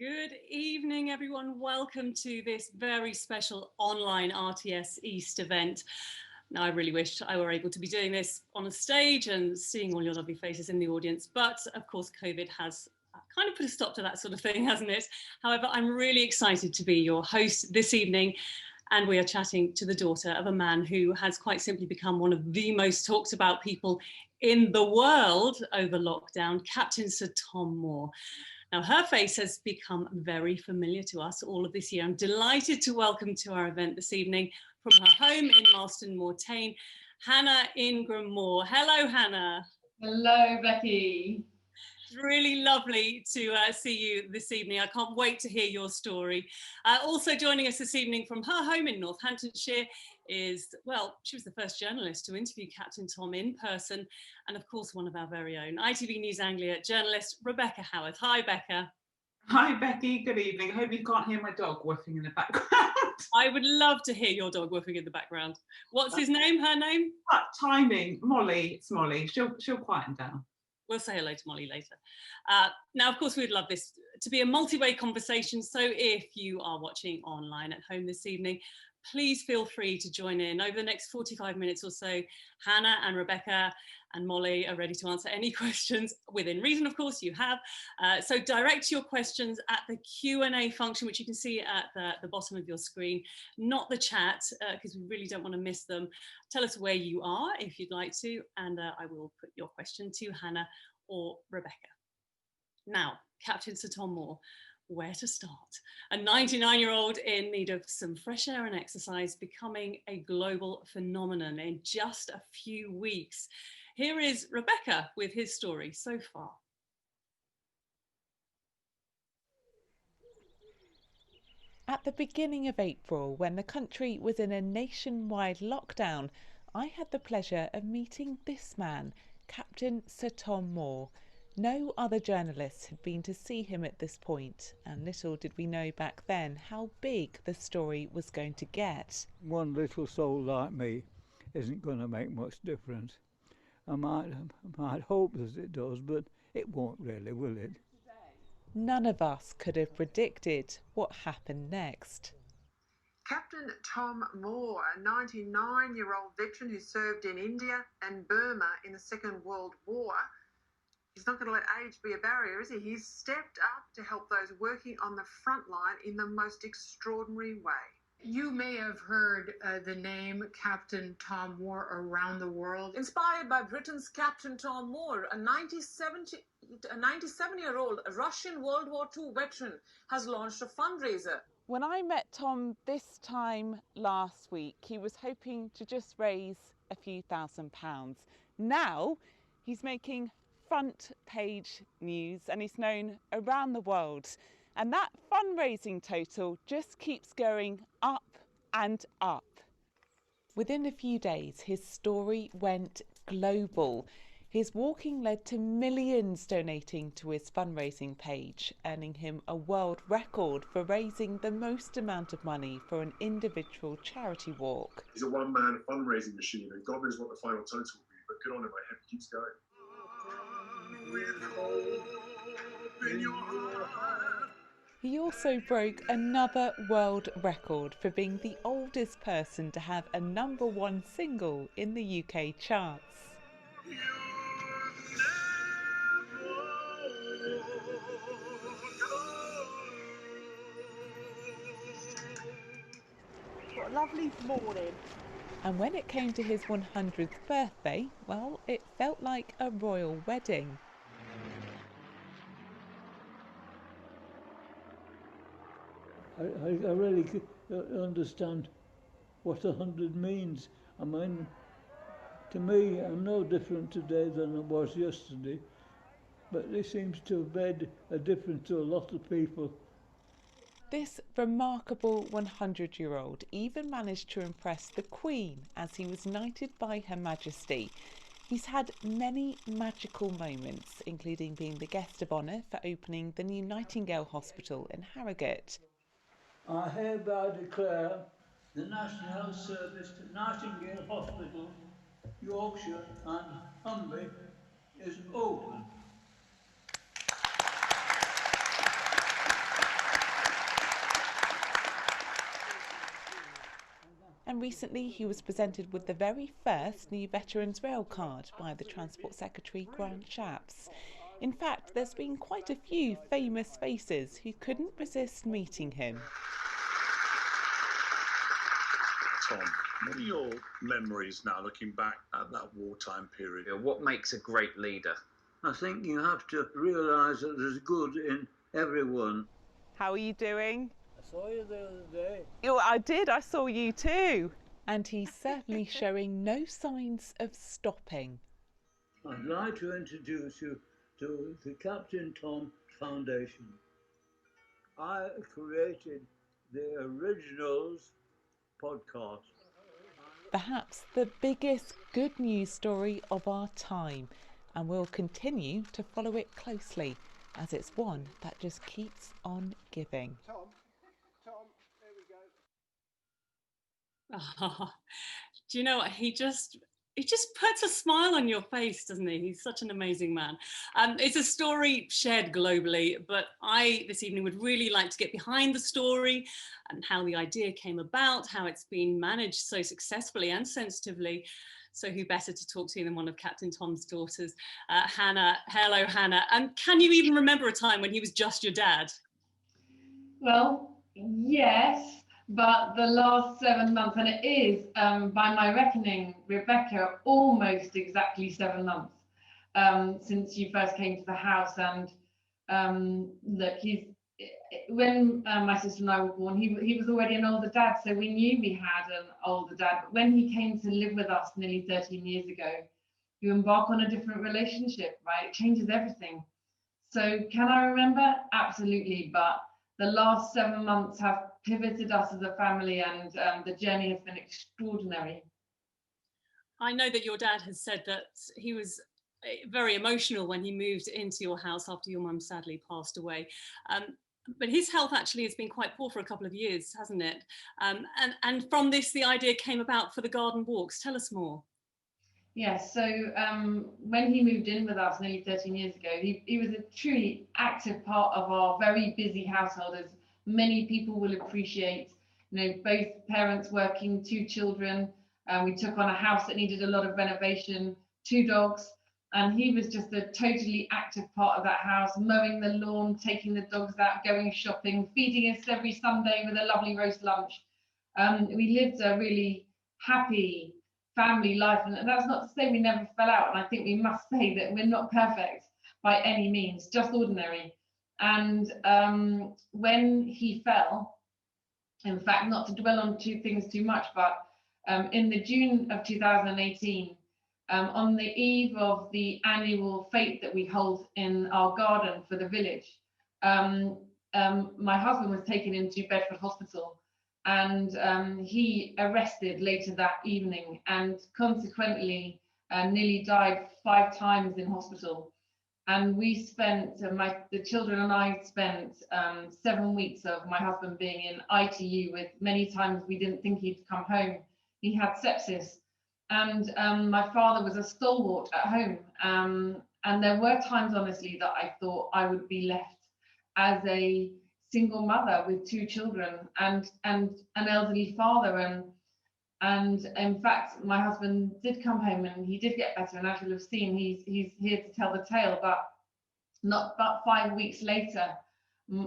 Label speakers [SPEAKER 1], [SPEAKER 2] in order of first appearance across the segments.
[SPEAKER 1] Good evening, everyone. Welcome to this very special online RTS East event. Now, I really wish I were able to be doing this on a stage and seeing all your lovely faces in the audience, but of course, COVID has kind of put a stop to that sort of thing, hasn't it? However, I'm really excited to be your host this evening, and we are chatting to the daughter of a man who has quite simply become one of the most talked about people in the world over lockdown, Captain Sir Tom Moore. Now, her face has become very familiar to us all of this year. I'm delighted to welcome to our event this evening from her home in Marston Moor Tane, Hannah Ingram-Moore. Hello, Hannah.
[SPEAKER 2] Hello, Becky.
[SPEAKER 1] It's really lovely to see you this evening. I can't wait to hear your story. Also joining us this evening from her home in Northamptonshire is, well, she was the first journalist to interview Captain Tom in person, and of course one of our very own ITV News Anglia journalist, Rebecca Haworth. Hi, Becca.
[SPEAKER 3] Hi, Becky. Good evening. I hope you can't hear my dog woofing in the background.
[SPEAKER 1] I would love to hear your dog woofing in the background. What's his name, her name?
[SPEAKER 3] Timing. Molly. It's Molly. She'll quieten down.
[SPEAKER 1] We'll say hello to Molly later. Now, of course, we'd love this to be a multi-way conversation. So if you are watching online at home this evening, please feel free to join in. Over the next 45 minutes or so, Hannah and Rebecca and Molly are ready to answer any questions, within reason, of course, you have. So direct your questions at the Q&A function, which you can see at the bottom of your screen, not the chat, because we really don't want to miss them. Tell us where you are, if you'd like to, and I will put your question to Hannah or Rebecca. Now, Captain Sir Tom Moore, where to start? A 99-year-old in need of some fresh air and exercise, becoming a global phenomenon in just a few weeks. Here is Rebecca with his story so far.
[SPEAKER 4] At the beginning of April, when the country was in a nationwide lockdown, I had the pleasure of meeting this man, Captain Sir Tom Moore. No other journalists had been to see him at this point, and little did we know back then how big the story was going to get.
[SPEAKER 5] One little soul like me isn't going to make much difference. I might hope that it does, but it won't really, will it?
[SPEAKER 4] None of us could have predicted what happened next.
[SPEAKER 6] Captain Tom Moore, a 99-year-old veteran who served in India and Burma in the Second World War. He's not going to let age be a barrier, is he? He's stepped up to help those working on the front line in the most extraordinary way.
[SPEAKER 2] You may have heard the name Captain Tom Moore around the world.
[SPEAKER 7] Inspired by Britain's Captain Tom Moore, a 97-year-old Russian World War II veteran has launched a fundraiser.
[SPEAKER 4] When I met Tom this time last week, he was hoping to just raise a few £1,000s. Now he's making front page news and he's known around the world. And that fundraising total just keeps going up and up. Within a few days, his story went global. His walking led to millions donating to his fundraising page, earning him a world record for raising the most amount of money for an individual charity walk.
[SPEAKER 8] He's a one-man fundraising machine, and God knows what the final total will be, but good on him, my head keeps going. With hope in your heart.
[SPEAKER 4] He also broke another world record for being the oldest person to have a #1 single in the UK charts.
[SPEAKER 7] What a lovely morning.
[SPEAKER 4] And when it came to his 100th birthday, well, it felt like a royal wedding.
[SPEAKER 5] I really don't understand what 100 means. I mean, to me, I'm no different today than I was yesterday, but this seems to have made a difference to a lot of people.
[SPEAKER 4] This remarkable 100-year-old even managed to impress the Queen as he was knighted by Her Majesty. He's had many magical moments, including being the guest of honour for opening the new Nightingale Hospital in Harrogate.
[SPEAKER 5] I hereby declare the National Service to Nightingale Hospital, Yorkshire and Humley is open.
[SPEAKER 4] And recently he was presented with the very first new Veterans Rail card by the Transport Secretary Grant Shapps. In fact, there's been quite a few famous faces who couldn't resist meeting him.
[SPEAKER 9] Tom, what are your memories now looking back at that wartime period?
[SPEAKER 10] What makes a great leader?
[SPEAKER 5] I think you have to realise that there's good in everyone.
[SPEAKER 4] How are you doing?
[SPEAKER 5] I saw you the other day.
[SPEAKER 4] Oh, I did, I saw you too. And he's certainly showing no signs of stopping.
[SPEAKER 5] I'd like to introduce you to the Captain Tom Foundation. I created the Originals podcast.
[SPEAKER 4] Perhaps the biggest good news story of our time, and we'll continue to follow it closely as it's one that just keeps on giving.
[SPEAKER 11] Tom, there we go.
[SPEAKER 1] Oh, do you know what? He just puts a smile on your face, doesn't he? He's such an amazing man. It's a story shared globally, but I this evening would really like to get behind the story and how the idea came about, how it's been managed so successfully and sensitively. So who better to talk to than one of Captain Tom's daughters, Hannah. Hello, Hannah. And can you even remember a time when he was just your dad?
[SPEAKER 12] Well, yes, but the last 7 months, and it is, by my reckoning, Rebecca, almost exactly 7 months since you first came to the house. And look, when my sister and I were born, he was already an older dad, so we knew we had an older dad. But when he came to live with us nearly 13 years ago, you embark on a different relationship, right? It changes everything. So can I remember? Absolutely, but the last 7 months have pivoted us as a family, and the journey has been extraordinary.
[SPEAKER 1] I know that your dad has said that he was very emotional when he moved into your house after your mum sadly passed away. But his health actually has been quite poor for a couple of years, hasn't it? And from this, the idea came about for the garden walks. Tell us more.
[SPEAKER 12] Yes, so when he moved in with us nearly 13 years ago, he was a truly active part of our very busy household, as many people will appreciate. You know, both parents working, 2 children. We took on a house that needed a lot of renovation, 2 dogs, and he was just a totally active part of that house, mowing the lawn, taking the dogs out, going shopping, feeding us every Sunday with a lovely roast lunch. We lived a really happy family life, and that's not to say we never fell out, and I think we must say that we're not perfect by any means, just ordinary. And when he fell, in fact, not to dwell on 2 things too much, but in the June of 2018, on the eve of the annual fete that we hold in our garden for the village, my husband was taken into Bedford Hospital, and he arrested later that evening, and consequently nearly died 5 times in hospital. And we spent, the children and I spent 7 weeks of my husband being in ITU, with many times we didn't think he'd come home. He had sepsis, and my father was a stalwart at home. And there were times, honestly, that I thought I would be left as a single mother with 2 children and an elderly father. And in fact, my husband did come home and he did get better. And as you'll have seen, he's here to tell the tale. But not but 5 weeks later,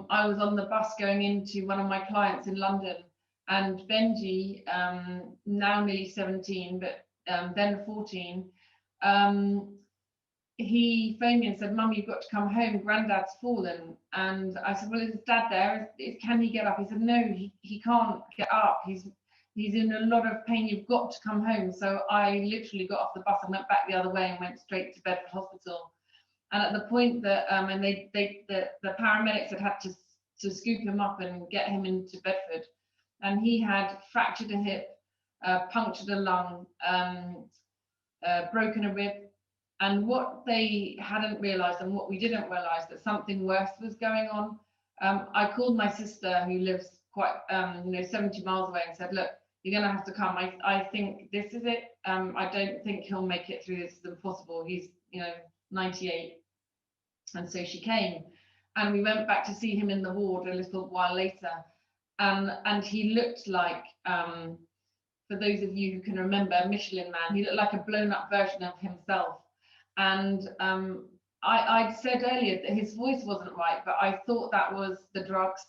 [SPEAKER 12] I was on the bus going into one of my clients in London, and Benji, now nearly 17, but then 14, he phoned me and said, "Mum, you've got to come home, Granddad's fallen." And I said, "Well, is Dad there? Can he get up?" He said, "No, he can't get up. He's in a lot of pain. You've got to come home." So I literally got off the bus and went back the other way and went straight to Bedford Hospital. And at the point that the paramedics had to scoop him up and get him into Bedford, and he had fractured a hip, punctured a lung, broken a rib. And what they hadn't realised, and what we didn't realise, that something worse was going on. I called my sister, who lives quite 70 miles away, and said, "Look, you're going to have to come. I think this is it. I don't think he'll make it through. This is impossible. He's 98." And so she came, and we went back to see him in the ward a little while later, and he looked like for those of you who can remember, Michelin Man. He looked like a blown up version of himself. And I'd said earlier that his voice wasn't right, but I thought that was the drugs.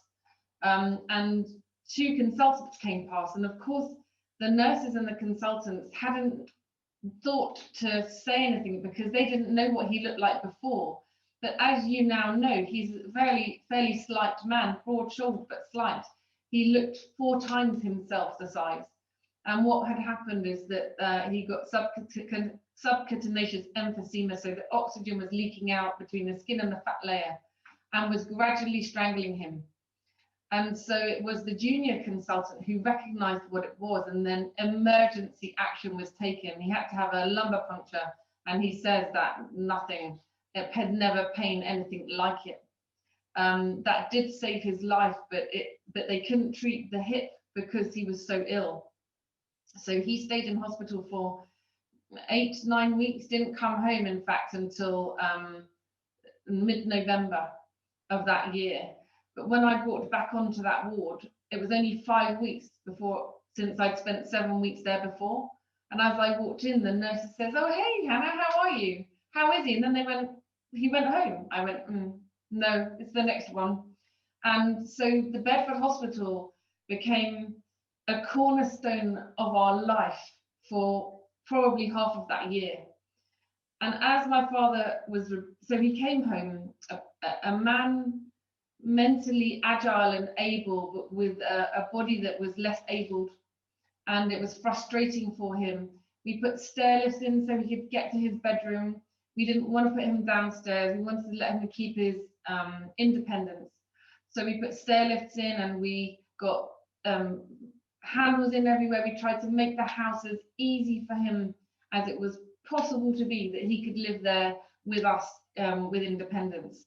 [SPEAKER 12] And 2 consultants came past, and of course the nurses and the consultants hadn't thought to say anything because they didn't know what he looked like before. But as you now know, he's a fairly slight man, broad-shouldered but slight. He looked 4 times himself the size. And what had happened is that he got subcutaneous emphysema, so the oxygen was leaking out between the skin and the fat layer and was gradually strangling him. And so it was the junior consultant who recognized what it was, and then emergency action was taken. He had to have a lumbar puncture, and he says that nothing, it had never pained anything like it. That did save his life, but they couldn't treat the hip because he was so ill. So he stayed in hospital for 8-9 weeks, didn't come home, in fact, until mid-November of that year. But when I walked back onto that ward, it was only 5 weeks since I'd spent 7 weeks there before. And as I walked in, the nurse says, "Oh, hey, Hannah, how are you? How is he?" And then he went home. I went, no, it's the next one. And so the Bedford Hospital became a cornerstone of our life for probably half of that year. And as my father so he came home, a man mentally agile and able, but with a body that was less abled, and it was frustrating for him. We put stair lifts in so he could get to his bedroom. We didn't want to put him downstairs. We wanted to let him keep his independence. So we put stair lifts in, and we got handles in everywhere. We tried to make the house as easy for him as it was possible to be, that he could live there with us with independence.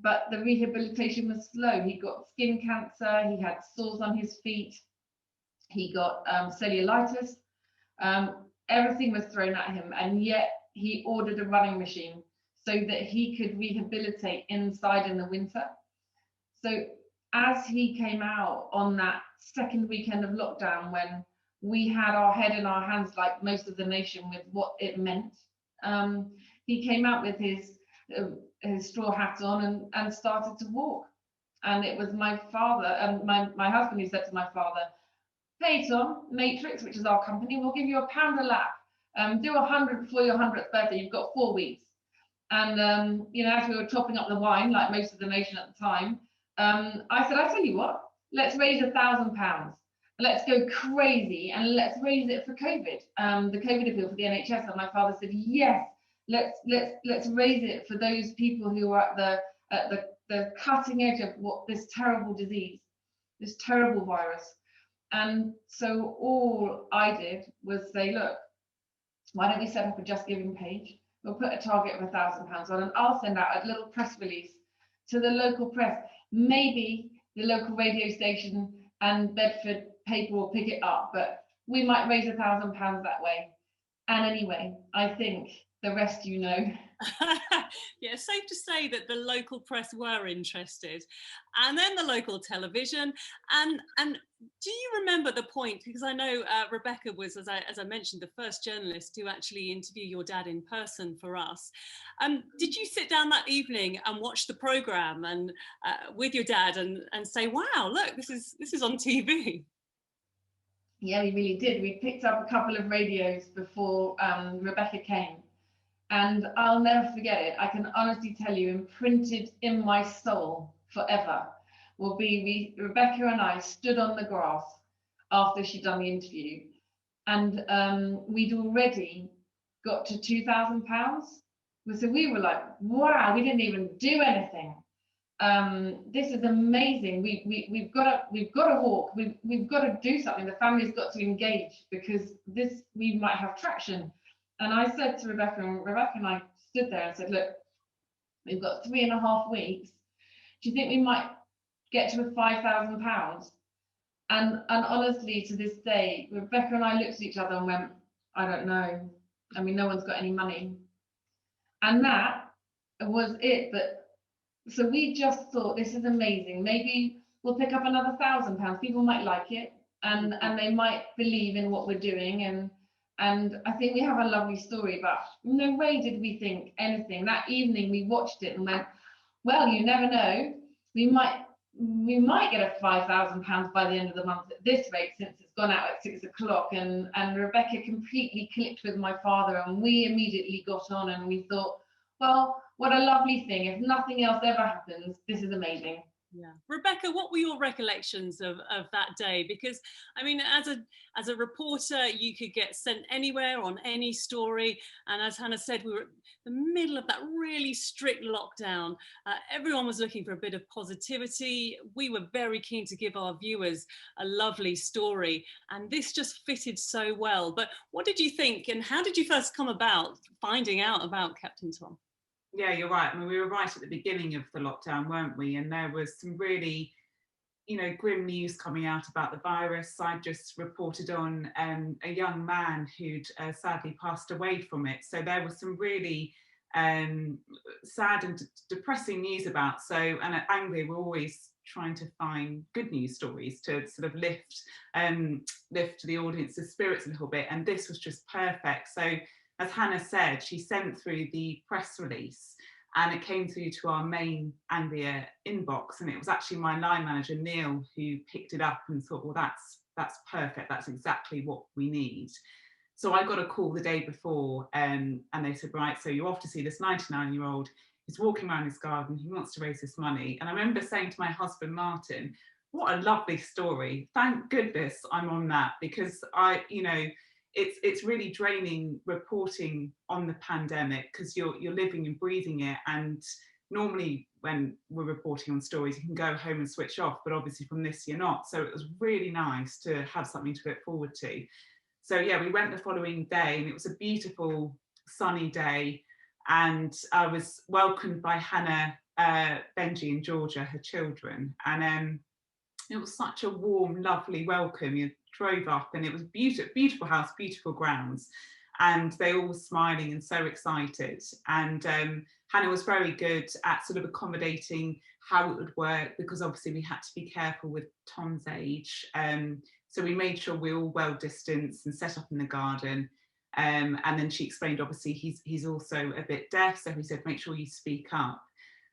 [SPEAKER 12] But the rehabilitation was slow. He got skin cancer, he had sores on his feet, he got cellulitis. Everything was thrown at him, and yet he ordered a running machine so that he could rehabilitate inside in the winter. So as he came out on that second weekend of lockdown, when we had our head in our hands like most of the nation with what it meant, he came out with his straw hat on and started to walk. And it was my father and my husband who said to my father, "Hey Tom, Matrix, which is our company, will give you £1 a lap. Do 100 before your 100th birthday. You've got 4 weeks." And you know, as we were topping up the wine, like most of the nation at the time, I said, "I tell you what, let's raise £1,000. Let's go crazy and let's raise it for COVID, the COVID appeal for the NHS." And my father said, "Yes, let's raise it for those people who are at the cutting edge of what this terrible disease, this terrible virus." And so all I did was say, "Look, why don't we set up a Just Giving page? We'll put a target of £1,000 on, and I'll send out a little press release to the local press. Maybe the local radio station and Bedford paper will pick it up, but we might raise £1,000 that way." And anyway, I think the rest you know.
[SPEAKER 1] Yeah, safe to say that the local press were interested, and then the local television. And do you remember the point? Because I know Rebecca was, as I mentioned, the first journalist to actually interview your dad in person for us. Did you sit down that evening and watch the programme and with your dad and say, "Wow, look, this is on TV"?
[SPEAKER 12] Yeah, we really did. We picked up a couple of radios before Rebecca came. And I'll never forget it. I can honestly tell you, imprinted in my soul forever will be Rebecca and I stood on the grass after she'd done the interview, and we'd already got to £2,000. So we were like, wow, we didn't even do anything. This is amazing. We've got to walk. We've got to do something. The family's got to engage, because we might have traction. And I said to Rebecca, and Rebecca and I stood there and said, "Look, we've got 3.5 weeks. Do you think we might get to £5,000? And honestly, to this day, Rebecca and I looked at each other and went, "I don't know. I mean, no one's got any money." And that was it. But so we just thought, this is amazing. Maybe we'll pick up another £1,000. People might like it. and they might believe in what we're doing. And I think we have a lovely story about no way did we think anything. That evening we watched it and went, well, you never know, we might get a £5,000 by the end of the month at this rate, since it's gone out at 6 o'clock. And Rebecca completely clicked with my father, and we immediately got on, and we thought, well, what a lovely thing. If nothing else ever happens, this is amazing.
[SPEAKER 1] Yeah, Rebecca, what were your recollections of that day? Because I mean, as a reporter, you could get sent anywhere on any story, and as Hannah said, we were at the middle of that really strict lockdown. Everyone was looking for a bit of positivity. We were very keen to give our viewers a lovely story, and this just fitted so well. But what did you think, and how did you first come about finding out about Captain Tom?
[SPEAKER 3] Yeah, you're right. I mean, we were right at the beginning of the lockdown, weren't we? And there was some really, grim news coming out about the virus. I just reported on a young man who'd sadly passed away from it. So there was some really sad and depressing news about. And at Anglia, we're always trying to find good news stories to sort of lift the audience's spirits a little bit. And this was just perfect. So, as Hannah said, she sent through the press release and it came through to our main Anglia inbox. And it was actually my line manager, Neil, who picked it up and thought, well, that's perfect. That's exactly what we need. So I got a call the day before and they said, right, so you're off to see this 99-year-old. He's walking around his garden. He wants to raise this money. And I remember saying to my husband, Martin, what a lovely story. Thank goodness I'm on that, because it's really draining reporting on the pandemic, because you're living and breathing it. And normally when we're reporting on stories, you can go home and switch off, but obviously from this you're not. So it was really nice to have something to look forward to. So yeah, we went the following day and it was a beautiful sunny day. And I was welcomed by Hannah, Benji and Georgia, her children. And it was such a warm, lovely welcome. You drove up and it was beautiful house, beautiful grounds, and they all were smiling and so excited. And Hannah was very good at sort of accommodating how it would work, because obviously we had to be careful with Tom's age. So we made sure we were all well distanced and set up in the garden. And then she explained, obviously he's also a bit deaf, so he said, make sure you speak up.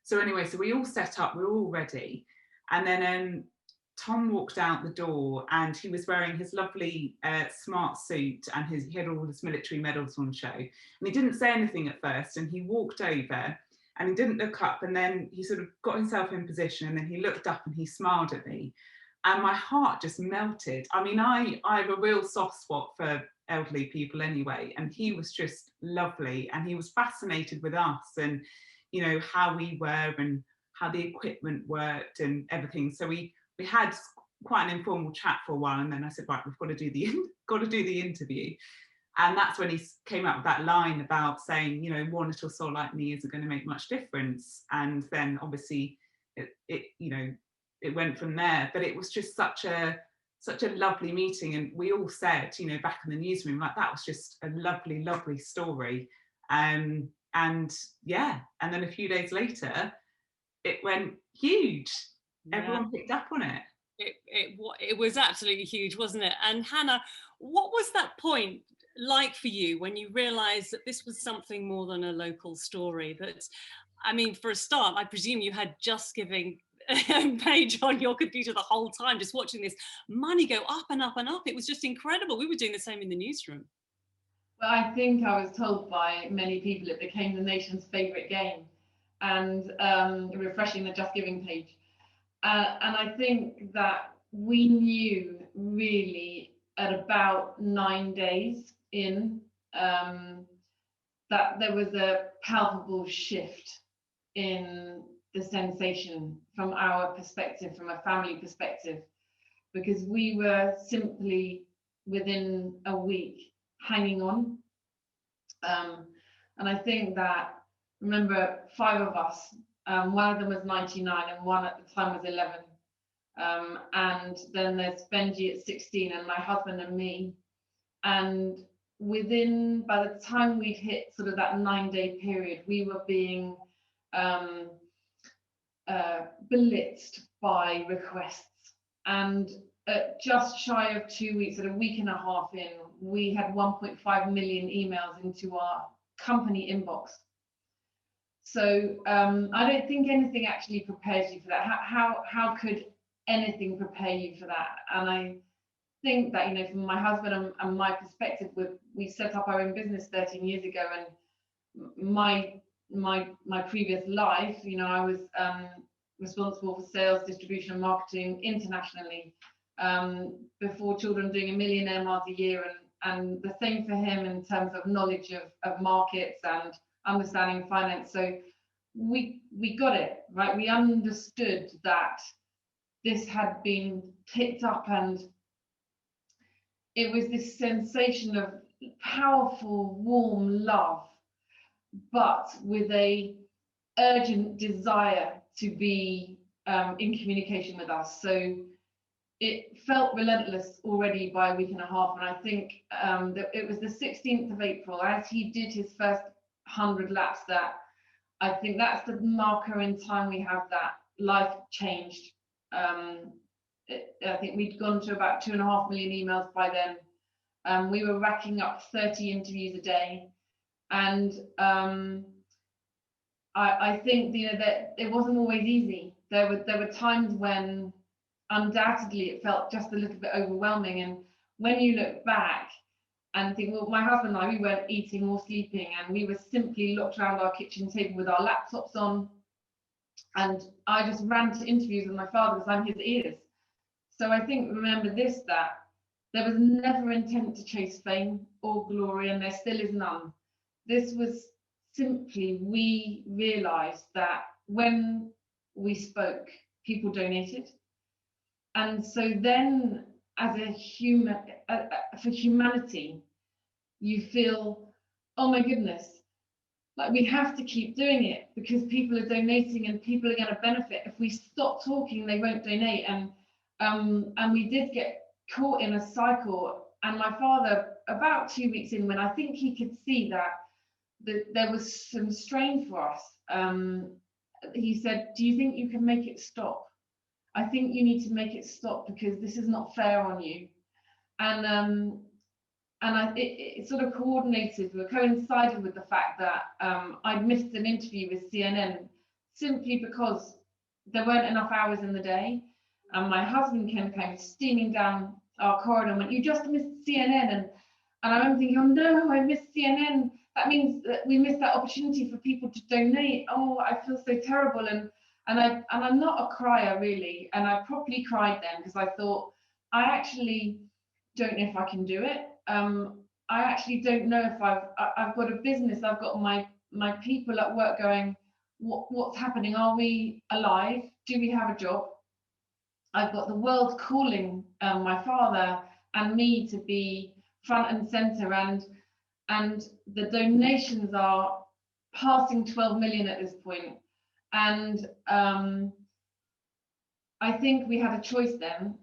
[SPEAKER 3] So anyway, so we all set up, we were all ready. And then Tom walked out the door and he was wearing his lovely smart suit, and he had all his military medals on show. And he didn't say anything at first, and he walked over and he didn't look up, and then he sort of got himself in position, and then he looked up and he smiled at me. And my heart just melted. I mean, I have a real soft spot for elderly people anyway, and he was just lovely, and he was fascinated with us and, how we were and how the equipment worked and everything. So we had quite an informal chat for a while, and then I said, right, we've got to do the interview. And that's when he came up with that line about saying, one little soul like me isn't going to make much difference. And then obviously it went from there. But it was just such a lovely meeting, and we all said, back in the newsroom, like, that was just a lovely, lovely story. And yeah, and then a few days later, it went huge. Yeah. Everyone picked up on it.
[SPEAKER 1] It was absolutely huge, wasn't it? And Hannah, what was that point like for you when you realised that this was something more than a local story? That, I mean, for a start, I presume you had Just Giving page on your computer the whole time, just watching this money go up and up and up. It was just incredible. We were doing the same in the newsroom.
[SPEAKER 12] Well, I think I was told by many people it became the nation's favourite game, and refreshing the Just Giving page. And I think that we knew really at about 9 days in that there was a palpable shift in the sensation from our perspective, from a family perspective, because we were simply within a week hanging on. And I think that, remember, 5 of us, one of them was 99 and one at the time was 11. And then there's Benji at 16 and my husband and me. And by the time we'd hit sort of that 9-day period, we were being blitzed by requests. And just shy of 2 weeks, at a week and a half in, we had 1.5 million emails into our company inbox. So I don't think anything actually prepares you for that. How could anything prepare you for that? And I think that, you know, from my husband and my perspective, we set up our own business 13 years ago, and my previous life, you know, I was responsible for sales, distribution, and marketing internationally. Before children, doing 1 million air miles a year, and the same for him in terms of knowledge of markets and understanding finance. So we got it right. We understood that this had been picked up, and it was this sensation of powerful, warm love, but with a urgent desire to be in communication with us. So it felt relentless already by a week and a half, and I think that it was the 16th of April, as he did his first 100 laps, that I think that's the marker in time we have that life changed. I think we'd gone to about 2.5 million emails by then. We were racking up 30 interviews a day, and I think, you know, that it wasn't always easy. There were times when undoubtedly it felt just a little bit overwhelming, and when you look back and think, well, my husband and I, we weren't eating or sleeping, and we were simply locked around our kitchen table with our laptops on, and I just ran to interviews with my father because I'm his ears. So I think, remember this, that there was never intent to chase fame or glory, and there still is none. This was simply, we realized that when we spoke, people donated. And so then, as a human, for humanity, you feel, oh my goodness, like we have to keep doing it because people are donating and people are going to benefit. If we stop talking, they won't donate. And we did get caught in a cycle. And my father, about 2 weeks in, when I think he could see that there was some strain for us, he said, do you think you can make it stop? I think you need to make it stop because this is not fair on you. And it sort of coordinated, coincided with the fact that I'd missed an interview with CNN simply because there weren't enough hours in the day. And my husband came steaming down our corridor and went, you just missed CNN. And I remember thinking, oh no, I missed CNN. That means that we missed that opportunity for people to donate. Oh, I feel so terrible. And I'm not a crier really, and I properly cried then because I thought, I actually don't know if I can do it. I actually don't know if I've got a business. I've got my people at work going, what's happening? Are we alive? Do we have a job? I've got the world calling my father and me to be front and center, and the donations are passing 12 million at this point. And I think we had a choice then.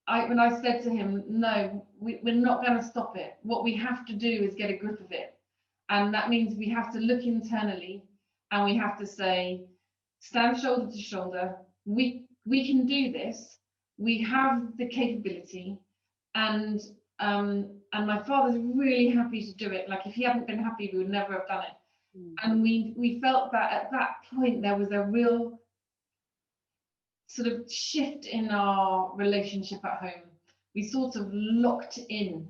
[SPEAKER 12] When I said to him, no, we're not going to stop it. What we have to do is get a grip of it. And that means we have to look internally and we have to say, stand shoulder to shoulder. We can do this. We have the capability. And my father's really happy to do it. Like if he hadn't been happy, we would never have done it. And we felt that at that point there was a real sort of shift in our relationship at home. We sort of locked in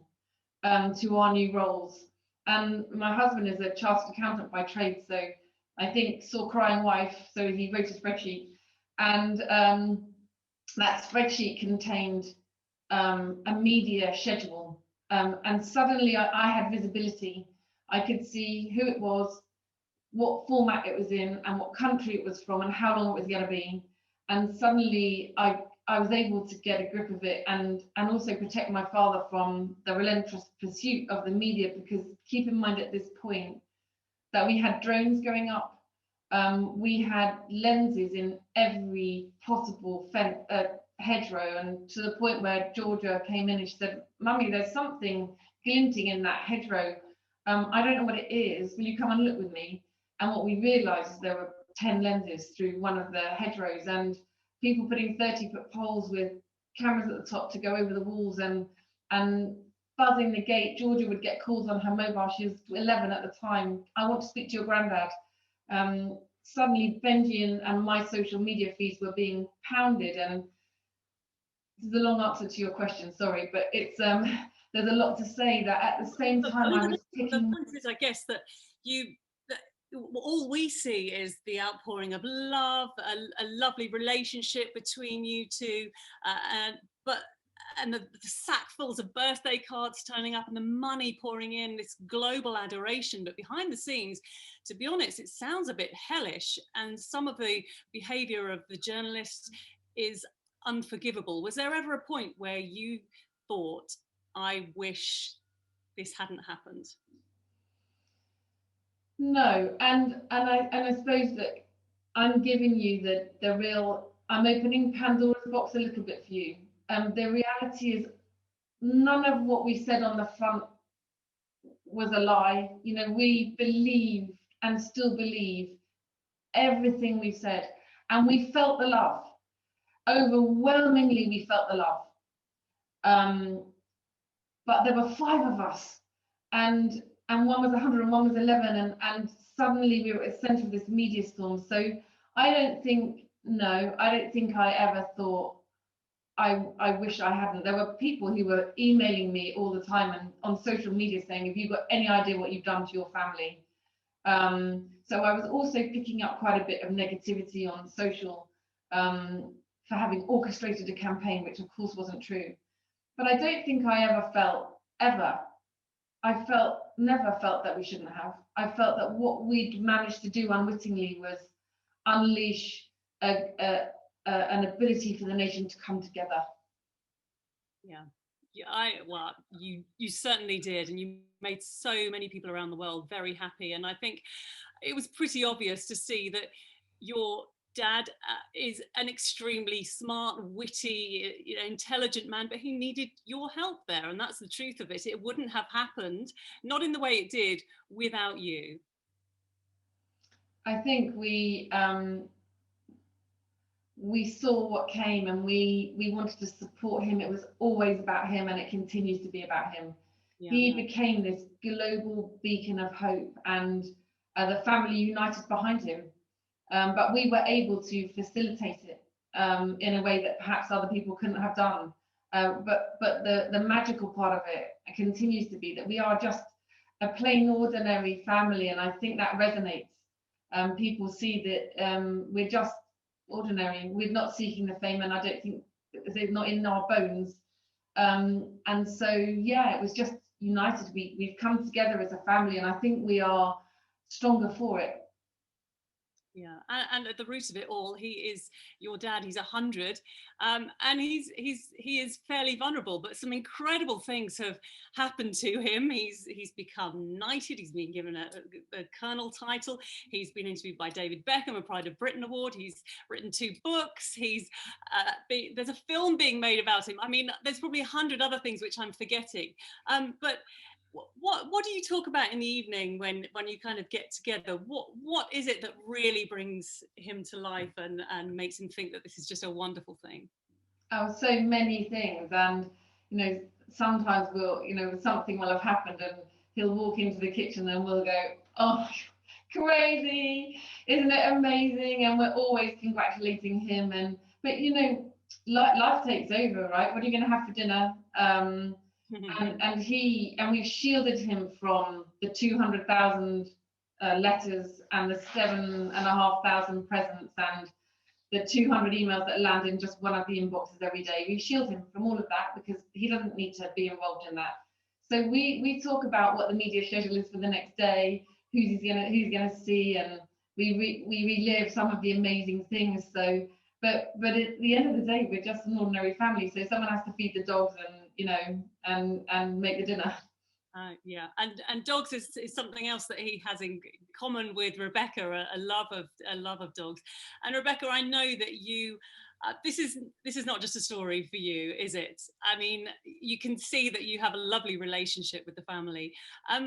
[SPEAKER 12] to our new roles. And my husband is a chartered accountant by trade, so I think saw crying wife, so he wrote a spreadsheet, and that spreadsheet contained a media schedule, and suddenly I had visibility. I could see who it was, what format it was in, and what country it was from, and how long it was going to be. And suddenly I was able to get a grip of it, and also protect my father from the relentless pursuit of the media, because keep in mind at this point that we had drones going up, we had lenses in every possible hedgerow, and to the point where Georgia came in and she said, Mummy, there's something glinting in that hedgerow. I don't know what it is. Will you come and look with me? And what we realized is there were 10 lenses through one of the hedgerows, and people putting 30-foot poles with cameras at the top to go over the walls and buzzing the gate. Georgia would get calls on her mobile. She was 11 at the time. I want to speak to your granddad. Suddenly Benji and my social media feeds were being pounded, and this is a long answer to your question, sorry, but it's there's a lot to say. That at the same time I was picking...
[SPEAKER 1] The point is, I guess, that all we see is the outpouring of love, a lovely relationship between you two, and the sackfuls of birthday cards turning up and the money pouring in, this global adoration. But behind the scenes, to be honest, it sounds a bit hellish, and some of the behaviour of the journalists is unforgivable. Was there ever a point where you thought, I wish this hadn't happened?
[SPEAKER 12] No, and I suppose that I'm giving you the real, I'm opening Pandora's box a little bit for you. The reality is none of what we said on the front was a lie. You know, we believed and still believe everything we said, and we felt the love. Overwhelmingly, we felt the love. But there were 5 of us, and one was 100 and one was 11, and suddenly we were at the centre of this media storm. So I don't think I ever thought, I wish I hadn't. There were people who were emailing me all the time and on social media saying, have you got any idea what you've done to your family? So I was also picking up quite a bit of negativity on social for having orchestrated a campaign, which of course wasn't true. But I don't think I ever felt, never felt that we shouldn't have. I felt that what we'd managed to do unwittingly was unleash an ability for the nation to come together.
[SPEAKER 1] Yeah, well, you certainly did, and you made so many people around the world very happy. And I think it was pretty obvious to see that your dad is an extremely smart, witty, intelligent man, but he needed your help there, and that's the truth of it. It wouldn't have happened, not in the way it did, without you.
[SPEAKER 12] I think we saw what came, and we wanted to support him. It was always about him, and it continues to be about him. He became this global beacon of hope, and the family united behind him. But we were able to facilitate it in a way that perhaps other people couldn't have done. But the magical part of it continues to be that we are just a plain ordinary family, and I think that resonates. People see that we're just ordinary. We're not seeking the fame, and I don't think it's not in our bones. And so, yeah, it was just united. We've come together as a family, and I think we are stronger for it.
[SPEAKER 1] Yeah, and at the root of it all, he is your dad. He's 100, and he is fairly vulnerable. But some incredible things have happened to him. He's become knighted. He's been given a colonel title. He's been interviewed by David Beckham, a Pride of Britain award. He's written 2 books. There's a film being made about him. I mean, there's probably 100 other things which I'm forgetting. But what do you talk about in the evening when you kind of get together? What is it that really brings him to life and makes him think that this is just a wonderful thing?
[SPEAKER 12] Oh, so many things. And sometimes something will have happened and he'll walk into the kitchen and we'll go, oh, crazy, isn't it amazing? And we're always congratulating him. But life takes over, right? What are you going to have for dinner? And we've shielded him from the 200,000 letters and the 7,500 presents and the 200 emails that land in just one of the inboxes every day. We shield him from all of that because he doesn't need to be involved in that. So we talk about what the media schedule is for the next day, who he's gonna see, and we relive some of the amazing things. So, but at the end of the day, we're just an ordinary family. So someone has to feed the dogs and make the dinner.
[SPEAKER 1] Yeah, and dogs is something else that he has in common with Rebecca, a love of dogs. And Rebecca, I know that you, this is not just a story for you, is it? I mean, you can see that you have a lovely relationship with the family.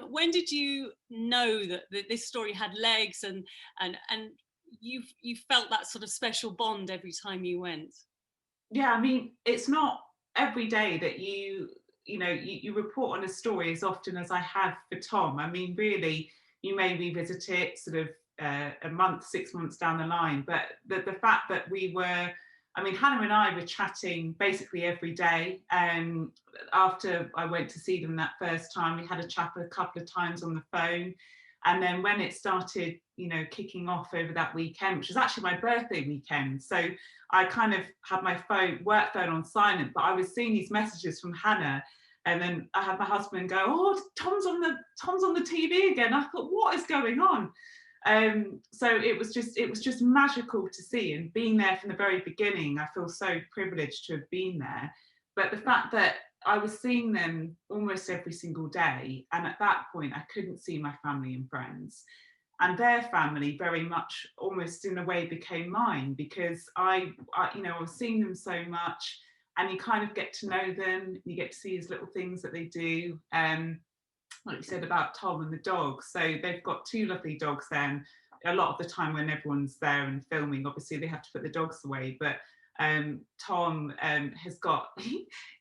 [SPEAKER 1] When did you know that this story had legs and you felt that sort of special bond every time you went?
[SPEAKER 3] Yeah, I mean, it's not every day that you report on a story as often as I have for Tom. I mean, really, you may revisit it sort of a month, 6 months down the line, but the fact that Hannah and I were chatting basically every day. After I went to see them that first time, we had a chat a couple of times on the phone. And then when it started, kicking off over that weekend, which was actually my birthday weekend, so I kind of had my work phone on silent, but I was seeing these messages from Hannah, and then I had my husband go, "Oh, Tom's on the TV again." I thought, what is going on? So it was just magical to see, and being there from the very beginning, I feel so privileged to have been there. But the fact that I was seeing them almost every single day, and at that point I couldn't see my family and friends, and their family very much almost in a way became mine, because I was seeing them so much, and you kind of get to know them, you get to see these little things that they do. Like you said about Tom and the dogs, so they've got 2 lovely dogs there, and a lot of the time when everyone's there and filming, obviously they have to put the dogs away, but Tom has got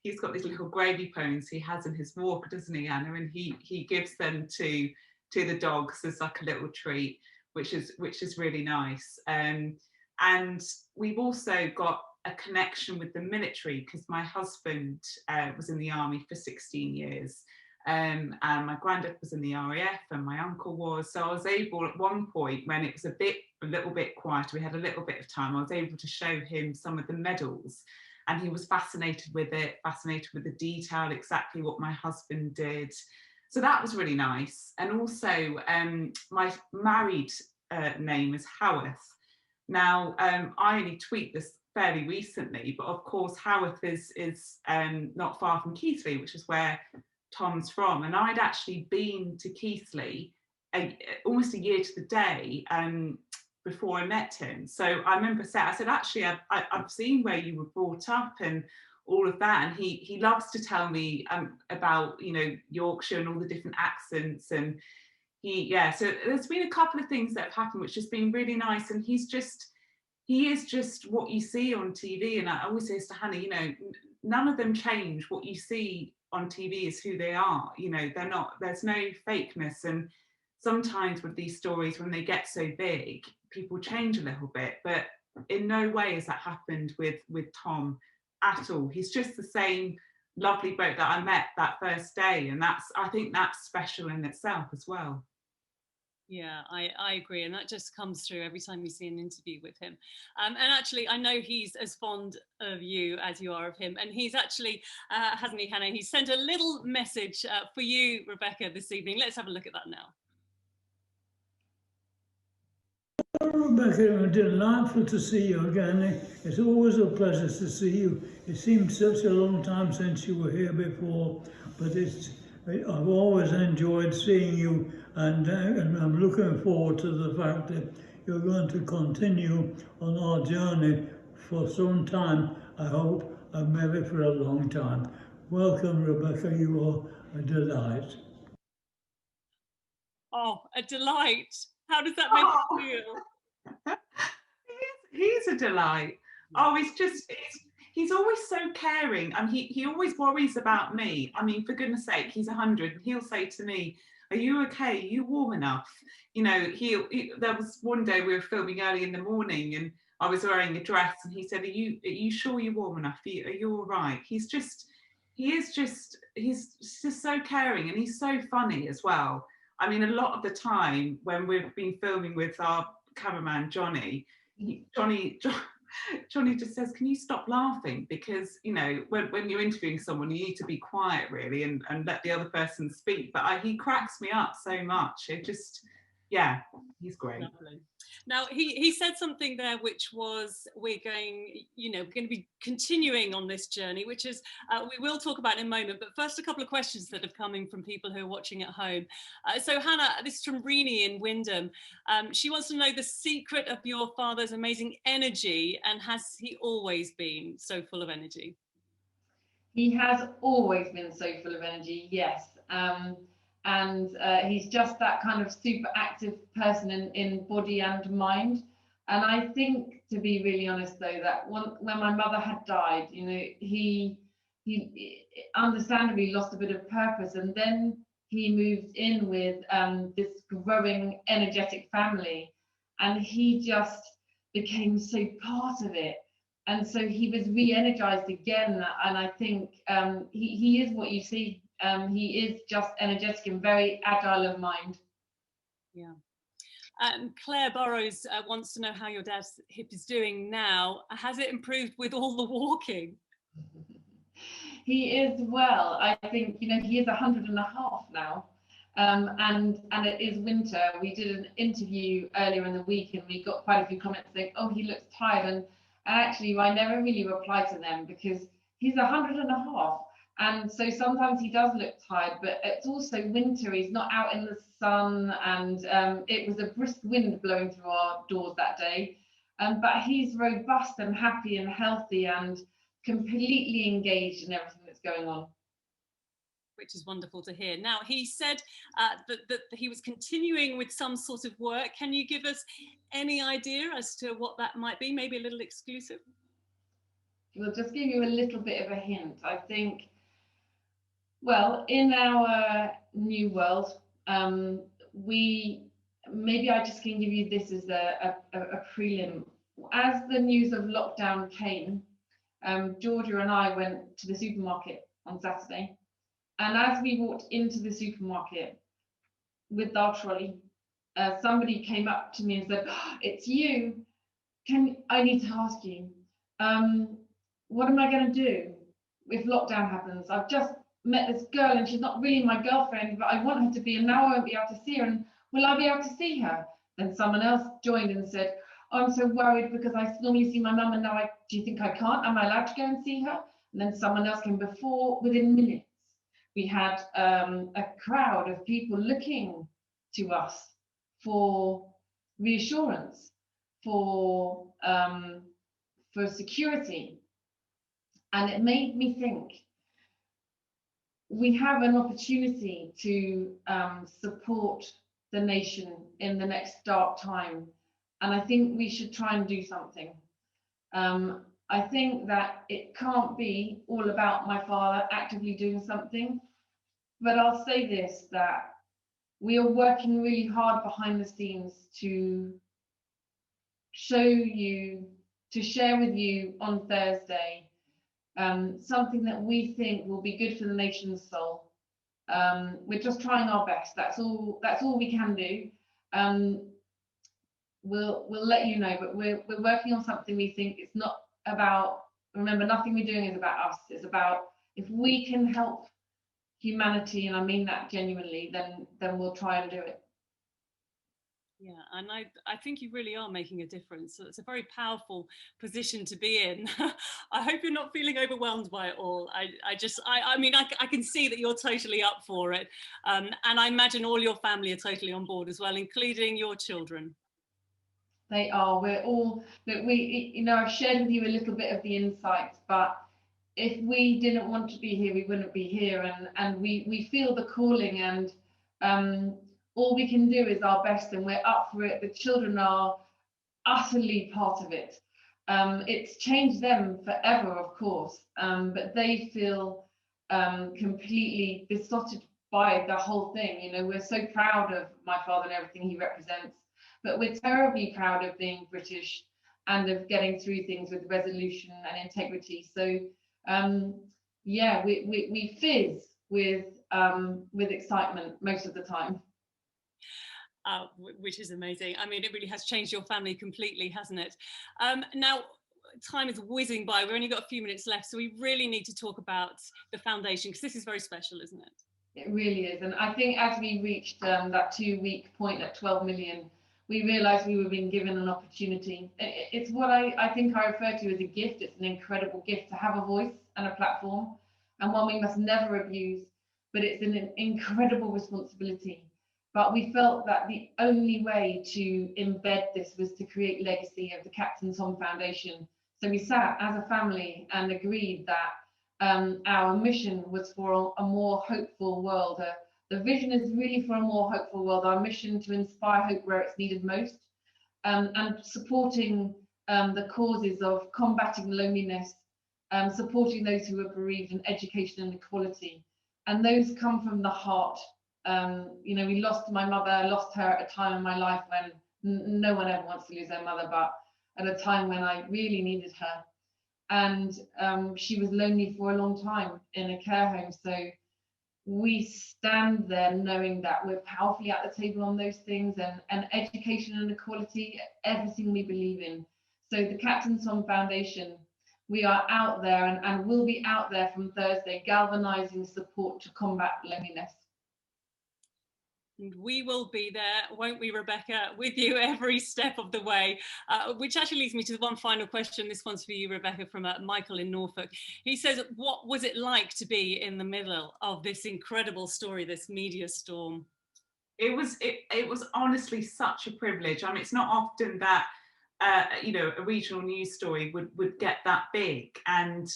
[SPEAKER 3] he's got these little gravy ponies he has in his walker, doesn't he, Anna? And he gives them to the dogs as like a little treat, which is really nice. And we've also got a connection with the military, because my husband was in the army for 16 years. And my granddad was in the RAF, and my uncle was. So I was able, at one point when it was a little bit quieter, we had a little bit of time, I was able to show him some of the medals, and he was fascinated with it, fascinated with the detail, exactly what my husband did. So that was really nice. And also my married name is Haworth. Now I only tweaked this fairly recently, but of course Haworth is not far from Keighley, which is where Tom's from, and I'd actually been to Keighley almost a year to the day before I met him. So I remember I said, actually, I've seen where you were brought up and all of that, and he loves to tell me about Yorkshire and all the different accents, and so there's been a couple of things that have happened which has been really nice, and he is just what you see on TV. And I always say to Hannah, none of them change. What you see on TV is who they are. They're not, there's no fakeness. And sometimes with these stories, when they get so big, people change a little bit, but in no way has that happened with Tom at all. He's just the same lovely bloke that I met that first day, and I think that's special in itself as well.
[SPEAKER 1] Yeah, I agree, and that just comes through every time you see an interview with him. And actually, I know he's as fond of you as you are of him, and he's actually, hasn't he, Hannah? He sent a little message for you, Rebecca, this evening. Let's have a look at that now.
[SPEAKER 5] Rebecca, delightful to see you again. It's always a pleasure to see you. It seems such a long time since you were here before, but I've always enjoyed seeing you, and I'm looking forward to the fact that you're going to continue on our journey for some time, I hope, and maybe for a long time. Welcome, Rebecca, you are a delight.
[SPEAKER 1] Oh, a delight. How does that make you feel?
[SPEAKER 3] He's a delight. Oh, he's always so caring, and he always worries about me. I mean, for goodness sake, he's 100. He'll say to me, "Are you okay? Are you warm enough?" There was one day we were filming early in the morning, and I was wearing a dress, and he said, "Are you sure you're warm enough? Are you all right?" He's just so caring, and he's so funny as well. I mean, a lot of the time when we've been filming with our cameraman Johnny just says, "Can you stop laughing?" Because when you're interviewing someone, you need to be quiet really and let the other person speak. But he cracks me up so much. He's great.
[SPEAKER 1] Lovely. Now he said something there, which was we're going to be continuing on this journey, which is we will talk about in a moment. But first, a couple of questions that have come in from people who are watching at home. So Hannah, this is from Renee in Wyndham. She wants to know the secret of your father's amazing energy, and has he always been so full of energy?
[SPEAKER 12] He has always been so full of energy, yes. And he's just that kind of super active person in body and mind. And I think, to be really honest though, that when my mother had died, you know, he understandably lost a bit of purpose, and then he moved in with this growing energetic family, and he just became so part of it, and so he was re-energized again. And I think he is what you see. He is just energetic and very agile of mind.
[SPEAKER 1] Yeah. Claire Burrows wants to know how your dad's hip is doing now. Has it improved with all the walking?
[SPEAKER 12] He is well. I think, you know, he is 100.5 now, and it is winter. We did an interview earlier in the week, and we got quite a few comments saying, "Oh, he looks tired," and actually, I never really reply to them because he's 100.5. And so sometimes he does look tired, but it's also winter. He's not out in the sun, and it was a brisk wind blowing through our doors that day. But he's robust and happy and healthy and completely engaged in everything that's going on.
[SPEAKER 1] Which is wonderful to hear. Now, he said that he was continuing with some sort of work. Can you give us any idea as to what that might be? Maybe a little exclusive?
[SPEAKER 12] We'll just give you a little bit of a hint. I think, well, in our new world, maybe I just can give you this as a prelim. As the news of lockdown came, Georgia and I went to the supermarket on Saturday, and as we walked into the supermarket with our trolley, somebody came up to me and said, "Oh, it's you. I need to ask you, what am I going to do if lockdown happens? I've just met this girl and she's not really my girlfriend, but I want her to be, and now I won't be able to see her, and will I be able to see her?" Then someone else joined and said, "Oh, I'm so worried because I normally see my mum, and now do you think I can't? Am I allowed to go and see her?" And then someone else came within minutes. We had a crowd of people looking to us for reassurance, for security. And it made me think, we have an opportunity to support the nation in the next dark time. And I think we should try and do something. I think that it can't be all about my father actively doing something, but I'll say this, that we are working really hard behind the scenes to share with you on Thursday something that we think will be good for the nation's soul. We're just trying our best. That's all we can do. We'll let you know, but we're working on something we think it's not about, remember, nothing we're doing is about us. It's about, if we can help humanity, and I mean that genuinely, then we'll try and do it.
[SPEAKER 1] Yeah, and I think you really are making a difference. So it's a very powerful position to be in. I hope you're not feeling overwhelmed by it all. I mean, I can see that you're totally up for it. And I imagine all your family are totally on board as well, including your children.
[SPEAKER 12] They are. We're all, look, I've shared with you a little bit of the insights, but if we didn't want to be here, we wouldn't be here. And we feel the calling, and all we can do is our best, and we're up for it. The children are utterly part of it. It's changed them forever, of course, but they feel completely besotted by the whole thing. You know, we're so proud of my father and everything he represents, but we're terribly proud of being British and of getting through things with resolution and integrity. So yeah, we fizz with excitement most of the time.
[SPEAKER 1] Which is amazing. I mean, it really has changed your family completely, hasn't it? Now, time is whizzing by. We've only got a few minutes left, so we really need to talk about the foundation, because this is very special, isn't it?
[SPEAKER 12] It really is. And I think as we reached that 2-week point at 12 million, we realised we were being given an opportunity. It's what I think I refer to as a gift. It's an incredible gift to have a voice and a platform, and one we must never abuse, but it's an incredible responsibility. But we felt that the only way to embed this was to create legacy of the Captain Tom Foundation. So we sat as a family and agreed that our mission was for a more hopeful world. The vision is really for a more hopeful world. Our mission to inspire hope where it's needed most. and supporting the causes of combating loneliness, supporting those who are bereaved, and education and equality. And those come from the heart. You know, we lost my mother. I lost her at a time in my life when no one ever wants to lose their mother, but at a time when I really needed her. And she was lonely for a long time in a care home. So we stand there knowing that we're powerfully at the table on those things, and education and equality, everything we believe in. So the Captain Tom Foundation, we are out there and will be out there from Thursday, galvanising support to combat loneliness.
[SPEAKER 1] And we will be there, won't we, Rebecca, with you every step of the way, which actually leads me to one final question. This one's for you, Rebecca, from Michael in Norfolk. He says, what was it like to be in the middle of this incredible story, this media storm?
[SPEAKER 3] It was honestly such a privilege. I mean, it's not often that you know, a regional news story would get that big, and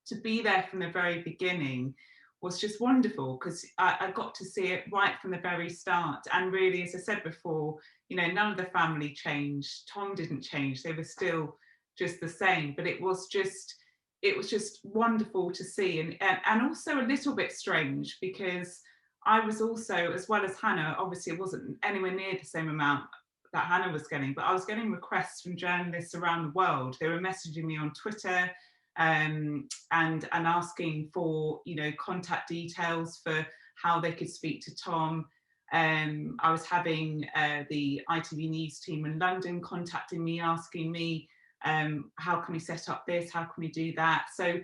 [SPEAKER 3] to be there from the very beginning was just wonderful, because I got to see it right from the very start. And really, as I said before, you know, none of the family changed. Tom didn't change. They were still just the same. But it was just wonderful to see, and also a little bit strange, because I was also, as well as Hannah, obviously it wasn't anywhere near the same amount that Hannah was getting, but I was getting requests from journalists around the world. They were messaging me on Twitter, and asking for, you know, contact details for how they could speak to Tom. I was having the ITV News team in London contacting me, asking me, how can we set up this? How can we do that? So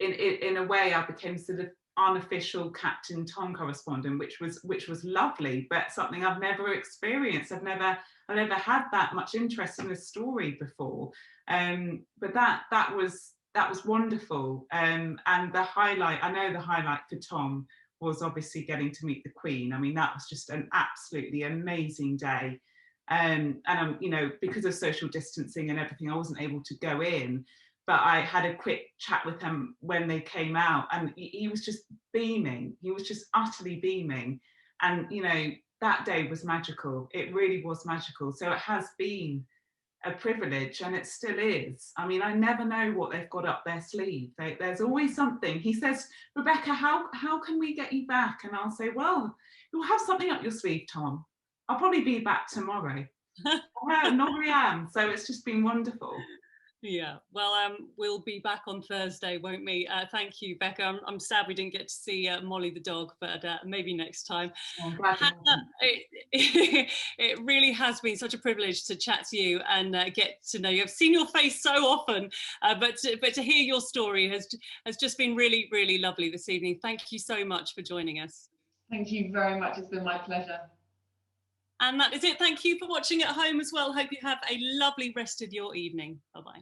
[SPEAKER 3] in a way, I became sort of unofficial Captain Tom correspondent, which was lovely, but something I've never experienced. I've never had that much interest in a story before. But that was wonderful. And the highlight, I know the highlight for Tom was obviously getting to meet the Queen. I mean, that was just an absolutely amazing day. And you know, because of social distancing and everything, I wasn't able to go in, but I had a quick chat with him when they came out, and he was just beaming. He was just utterly beaming. And, you know, that day was magical. It really was magical. So it has been a privilege, and it still is. I mean, I never know what they've got up their sleeve. There's always something. He says, Rebecca, how can we get you back? And I'll say, well, you'll have something up your sleeve, Tom. I'll probably be back tomorrow. Normally I am. So it's just been wonderful.
[SPEAKER 1] Yeah, well, we'll be back on Thursday, won't we? Thank you, Becca. I'm sad we didn't get to see Molly the dog, but maybe next time.
[SPEAKER 3] Oh, I'm glad
[SPEAKER 1] it really has been such a privilege to chat to you and get to know you. I've seen your face so often, but to hear your story has just been really, really lovely this evening. Thank you so much for joining us.
[SPEAKER 12] Thank you very much. It's been my pleasure.
[SPEAKER 1] And that is it. Thank you for watching at home as well. Hope you have a lovely rest of your evening. Bye-bye.